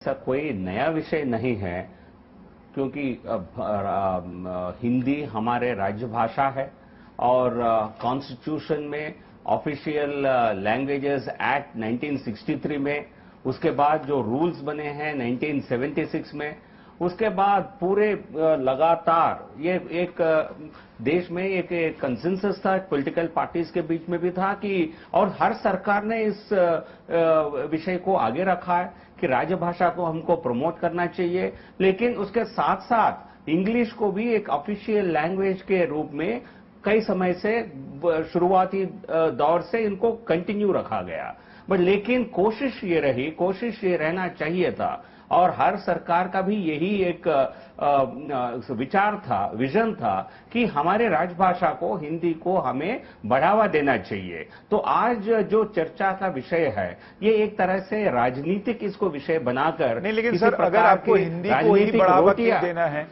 ऐसा कोई नया विषय नहीं है, क्योंकि हिंदी हमारे राज्य भाषा है और कॉन्स्टिट्यूशन में ऑफिशियल लैंग्वेजेस एक्ट 1963 में, उसके बाद जो रूल्स बने हैं 1976 में, उसके बाद पूरे लगातार ये एक देश में एक कंसेंसस था पॉलिटिकल पार्टीज के बीच में भी था कि, और हर सरकार ने इस विषय को आगे रखा है कि राजभाषा को हमको प्रमोट करना चाहिए, लेकिन उसके साथ साथ इंग्लिश को भी एक ऑफिशियल लैंग्वेज के रूप में कई समय से शुरुआती दौर से इनको कंटिन्यू रखा गया। बट लेकिन कोशिश ये रहना चाहिए था, और हर सरकार का भी यही एक विचार था, विजन था कि हमारे राजभाषा को, हिंदी को हमें बढ़ावा देना चाहिए। तो आज जो चर्चा का विषय है, ये एक तरह से राजनीतिक इसको विषय बनाकर, नहीं, लेकिन सर अगर आपको हिंदी को ही बढ़ावा क्यों देना है,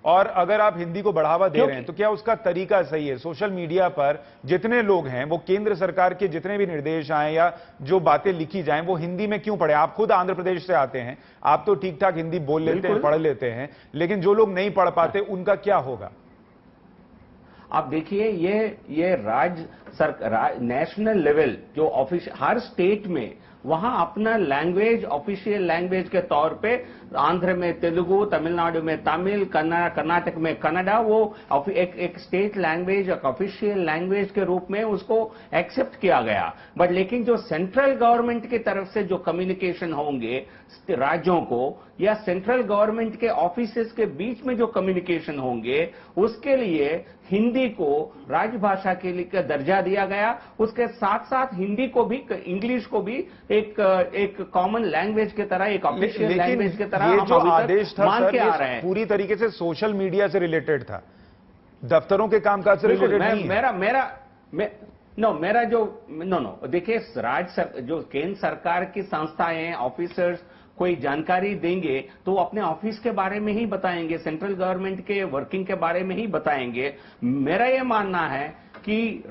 और अगर आप हिंदी को बढ़ावा दे रहे हैं तो क्या उसका तरीका सही है? सोशल मीडिया पर जितने लोग हैं वो केंद्र सरकार के जितने भी निर्देश आए या जो बातें लिखी जाएं वो हिंदी में क्यों पढ़े? आप खुद आंध्र प्रदेश से आते हैं, आप तो ठीक ठाक हिंदी बोल लेते हैं, पढ़ लेते हैं, लेकिन जो लोग नहीं पढ़ पाते उनका क्या होगा? आप देखिए, ये नेशनल लेवल जो ऑफिस हर स्टेट में वहां अपना लैंग्वेज, ऑफिशियल लैंग्वेज के तौर पे, आंध्र में तेलुगु, तमिलनाडु में तमिल, कर्नाटक में कन्नड़ा, वो एक स्टेट लैंग्वेज, एक ऑफिशियल लैंग्वेज के रूप में उसको एक्सेप्ट किया गया। बट लेकिन जो सेंट्रल गवर्नमेंट की तरफ से जो कम्युनिकेशन होंगे राज्यों को, या सेंट्रल गवर्नमेंट के ऑफिसेस के बीच में जो कम्युनिकेशन होंगे, उसके लिए हिंदी को राजभाषा के लिए दर्जा दिया गया। उसके साथ साथ हिंदी को भी, इंग्लिश को भी एक कॉमन लैंग्वेज की तरह, एक ऑफिशियल लैंग्वेज की तरह ये जो आदेश था मान सर, के आ रहे हैं, पूरी तरीके से सोशल मीडिया से रिलेटेड था, दफ्तरों के कामकाज से रिलेटेड नहीं। देखिए, जो केंद्र सरकार की संस्थाएं, ऑफिसर्स कोई जानकारी देंगे तो वो अपने ऑफिस के बारे में ही बताएंगे, सेंट्रल गवर्नमेंट के वर्किंग के बारे में ही बताएंगे। मेरा ये मानना है कि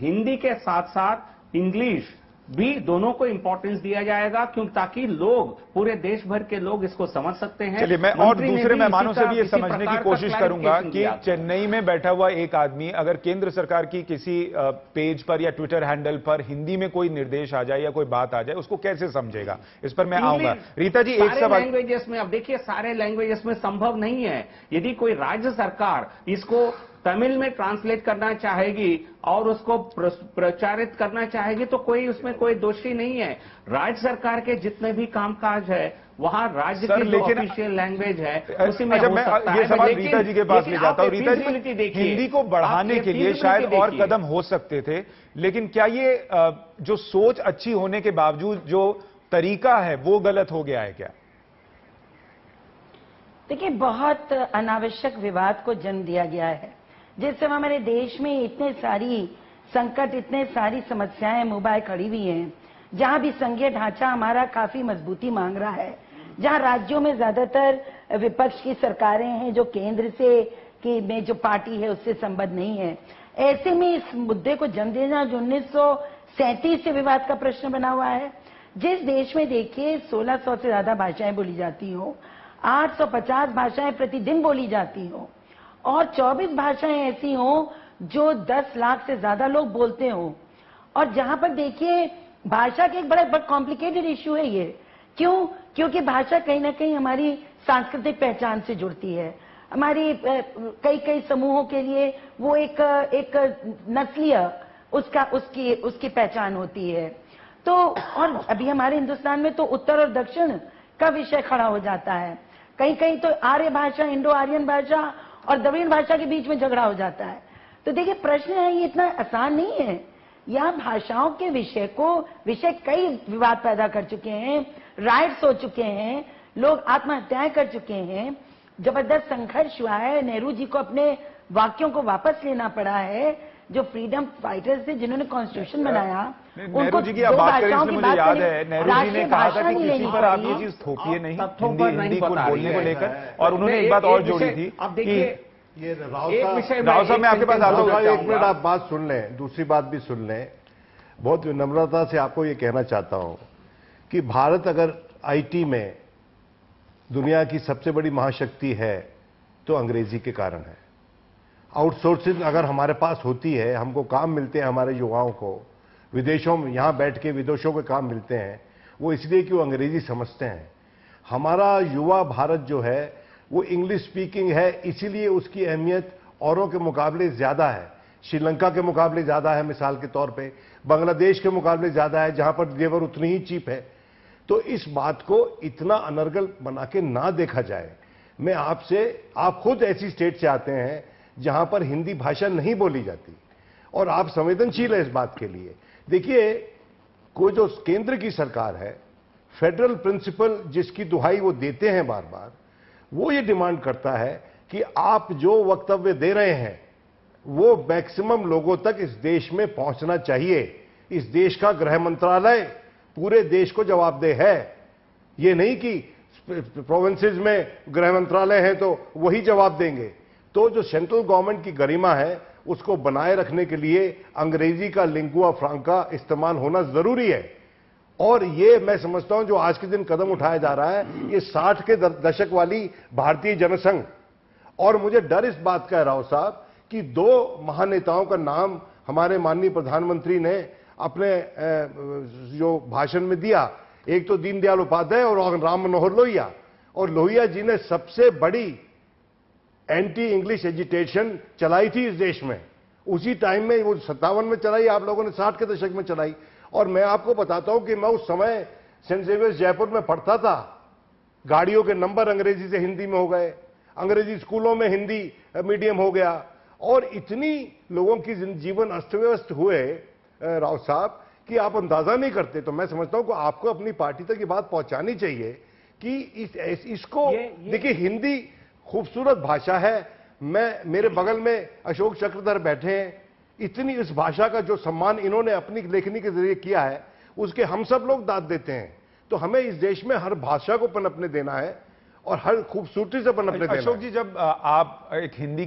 हिंदी के साथ साथ इंग्लिश भी, दोनों को इंपॉर्टेंस दिया जाएगा, क्योंकि ताकि लोग, पूरे देश भर के लोग इसको समझ सकते हैं। चलिए, मैं और दूसरे मेहमानों से भी ये समझने की कोशिश करूंगा कि चेन्नई में बैठा हुआ एक आदमी अगर केंद्र सरकार की किसी पेज पर या ट्विटर हैंडल पर हिंदी में कोई निर्देश आ जाए या कोई बात आ जाए, उसको कैसे समझेगा? इस पर मैं आऊंगा। रीता जी, एक सवाल। लैंग्वेजेस में, अब देखिए, सारे लैंग्वेजेस में संभव नहीं है। यदि कोई राज्य सरकार इसको तमिल में ट्रांसलेट करना चाहेगी और उसको प्रचारित करना चाहेगी तो कोई उसमें कोई दोषी नहीं है। राज्य सरकार के जितने भी कामकाज है वहां राज्य की जो ऑफिशियल लैंग्वेज है उसी में हो सकता है। ये सवाल रीता जी के पास ले जाता हूं। रीता जी, हिंदी को बढ़ाने के लिए शायद और कदम हो सकते थे, लेकिन क्या ये जो सोच अच्छी होने के बावजूद जो तरीका है वो गलत हो गया है क्या? देखिए, बहुत अनावश्यक विवाद को जन्म दिया गया है, जिससे हमारे देश में इतने सारी संकट, इतने सारी समस्याएं मुंबई खड़ी हुई हैं, जहां भी संघीय ढांचा हमारा काफी मजबूती मांग रहा है, जहां राज्यों में ज्यादातर विपक्ष की सरकारें हैं जो केंद्र से की में जो पार्टी है उससे संबद्ध नहीं है। ऐसे में इस मुद्दे को जन्म देना जो 1937 से विवाद का प्रश्न बना हुआ है, जिस देश में देखिए 1600 से ज्यादा भाषाएं बोली जाती हो, 850 भाषाएं प्रतिदिन बोली जाती हो, और 24 भाषाएं ऐसी हो जो 10 लाख से ज्यादा लोग बोलते हो, और जहां पर देखिए भाषा के एक बड़ा कॉम्प्लिकेटेड इश्यू है ये। क्यों? क्योंकि भाषा कहीं ना कहीं हमारी सांस्कृतिक पहचान से जुड़ती है। हमारी कई समूहों के लिए वो एक नस्लीय उसकी पहचान होती है। तो और अभी हमारे हिंदुस्तान में तो उत्तर और दक्षिण का विषय खड़ा हो जाता है। कहीं तो आर्य भाषा, इंडो आर्यन भाषा और द्रविड़ भाषा के बीच में झगड़ा हो जाता है। तो देखिए, प्रश्न है, ये इतना आसान नहीं है। यह भाषाओं के विषय कई विवाद पैदा कर चुके हैं, राइट्स हो चुके हैं, लोग आत्महत्याएं कर चुके हैं, जबरदस्त संघर्ष हुआ है। नेहरू जी को अपने वाक्यों को वापस लेना पड़ा है, जो फ्रीडम फाइटर्स थे जिन्होंने कॉन्स्टिट्यूशन बनाया। नेहरू जी की आप बात करें, इसलिए मुझे याद है नेहरू जी ने कहा था कि किसी पर आप ये चीज थोपिए नहीं, हिंदी को बोलने को लेकर। और उन्होंने एक बात और जोड़ी थी कि ये राव साहब, मैं आपके पास आता हूं, एक मिनट आप बात सुन लें, दूसरी बात भी सुन लें। बहुत विनम्रता से आपको ये कहना चाहता हूं कि भारत अगर आईटी में दुनिया की सबसे बड़ी महाशक्ति है तो अंग्रेजी के कारण है। आउटसोर्सिंग अगर हमारे पास होती है, हमको काम मिलते हैं, हमारे युवाओं को विदेशों में यहां बैठ के विदेशों के काम मिलते हैं, वो इसलिए कि वो अंग्रेजी समझते हैं। हमारा युवा भारत जो है वो इंग्लिश स्पीकिंग है, इसीलिए उसकी अहमियत औरों के मुकाबले ज्यादा है। श्रीलंका के मुकाबले ज्यादा है, मिसाल के तौर पे बांग्लादेश के मुकाबले ज्यादा है, जहां पर लेबर उतनी ही चीप है। तो इस बात को इतना अनर्गल बना के ना देखा जाए। मैं आपसे, आप खुद ऐसी स्टेट से आते हैं जहां पर हिंदी भाषा नहीं बोली जाती और आप संवेदनशील है इस बात के लिए। देखिए, कोई जो केंद्र की सरकार है, फेडरल प्रिंसिपल जिसकी दुहाई वो देते हैं बार बार, वो ये डिमांड करता है कि आप जो वक्तव्य दे रहे हैं वो मैक्सिमम लोगों तक इस देश में पहुंचना चाहिए। इस देश का गृह मंत्रालय पूरे देश को जवाबदेह है। ये नहीं कि प्रोविंसेस में गृह मंत्रालय है तो वही जवाब देंगे। तो जो सेंट्रल गवर्नमेंट की गरिमा है उसको बनाए रखने के लिए अंग्रेजी का लिंगुआ फ्रांका इस्तेमाल होना जरूरी है। और ये मैं समझता हूं जो आज के दिन कदम उठाया जा रहा है, ये 60 के दशक वाली भारतीय जनसंघ। और मुझे डर इस बात का है राव साहब कि दो महानेताओं का नाम हमारे माननीय प्रधानमंत्री ने अपने जो भाषण में दिया, एक तो दीनदयाल उपाध्याय और राम मनोहर लोहिया। और लोहिया जी ने सबसे बड़ी एंटी इंग्लिश एजिटेशन चलाई थी इस देश में। उसी टाइम में वो 57 में चलाई, आप लोगों ने 60 के दशक में चलाई। और मैं आपको बताता हूं कि मैं उस समय सेंट जेवियर्स जयपुर में पढ़ता था। गाड़ियों के नंबर अंग्रेजी से हिंदी में हो गए, अंग्रेजी स्कूलों में हिंदी मीडियम हो गया, और इतनी लोगों की जीवन अस्त व्यस्त हुए राव साहब कि आप अंदाजा नहीं करते। तो मैं समझता हूं कि आपको अपनी पार्टी तक ये बात पहुंचानी चाहिए कि इसको देखिए, हिंदी खूबसूरत भाषा है। मेरे बगल में अशोक चक्रधर बैठे हैं, इतनी इस भाषा का जो सम्मान इन्होंने अपनी लेखनी के जरिए किया है उसके हम सब लोग दाद देते हैं। तो हमें इस देश में हर भाषा को पनपने देना है और हर खूबसूरती से पनपने देना है। अशोक जी, जब आप एक हिंदी